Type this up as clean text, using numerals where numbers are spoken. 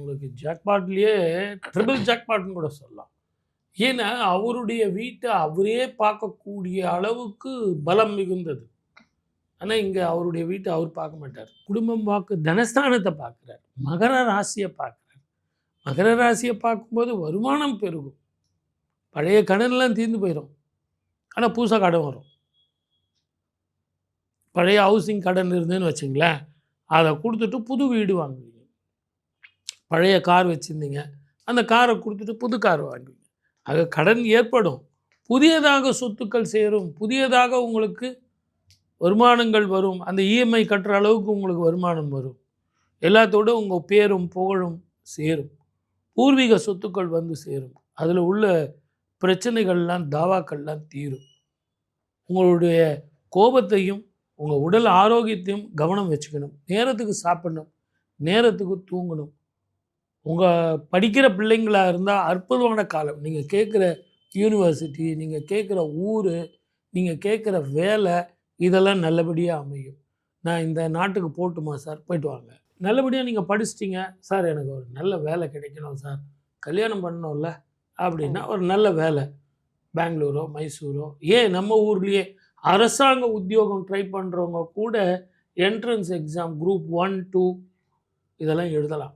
உங்களுக்கு ஜாக்பாட்லேயே ட்ரிபிள் ஜாக்பாட்னு கூட சொல்லலாம். ஏன்னா அவருடைய வீட்டை அவரே பார்க்கக்கூடிய அளவுக்கு பலம் மிகுந்தது. ஆனால் இங்கே அவருடைய வீட்டை அவர் பார்க்க மாட்டார். குடும்பம் வாக்கு தனஸ்தானத்தை பார்க்குறார், மகர ராசியை பார்க்குறார். மகர ராசியை பார்க்கும்போது வருமானம் பெருகும், பழைய கடன்லாம் தீர்ந்து போயிடும். ஆனால் புதுசாக கடன் வரும். பழைய ஹவுசிங் கடன் இருந்ததுன்னு வச்சுங்களேன், அதை கொடுத்துட்டு புது வீடு வாங்குவீங்க. பழைய கார் வச்சுருந்தீங்க, அந்த காரை கொடுத்துட்டு புது கார் வாங்குவீங்க. ஆக கடன் ஏற்படும், புதியதாக சொத்துக்கள் சேரும், புதியதாக உங்களுக்கு வருமானங்கள் வரும். அந்த இஎம்ஐ கட்டுற அளவுக்கு உங்களுக்கு வருமானம் வரும். எல்லாத்தோட உங்கள் பேரும் புகழும் சேரும். பூர்வீக சொத்துக்கள் வந்து சேரும். அதில் உள்ள பிரச்சனைகள்லாம் தாவாக்கள்லாம் தீரும். உங்களுடைய கோபத்தையும் உங்கள் உடல் ஆரோக்கியத்தையும் கவனம் வச்சுக்கணும். நேரத்துக்கு சாப்பிடணும், நேரத்துக்கு தூங்கணும். உங்கள் படிக்கிற பிள்ளைங்களாக இருந்தால் அற்புதமான காலம். நீங்கள் கேட்குற யூனிவர்சிட்டி, நீங்கள் கேட்குற ஊர், நீங்கள் கேட்குற வேலை, இதெல்லாம் நல்லபடியாக அமையும். நான் இந்த நாட்டுக்கு போட்டுமா சார்? போய்ட்டு வாங்க. நல்லபடியாக நீங்கள் படிச்சிட்டிங்க சார், எனக்கு ஒரு நல்ல வேலை கிடைக்கணும் சார், கல்யாணம் பண்ணணும்ல அப்படின்னா ஒரு நல்ல வேலை பெங்களூரோ மைசூரோ, ஏன் நம்ம ஊர்லேயே அரசாங்க உத்தியோகம் ட்ரை பண்ணுறவங்க கூட என்ட்ரன்ஸ் எக்ஸாம் குரூப் 1, 2 இதெல்லாம் எழுதலாம்.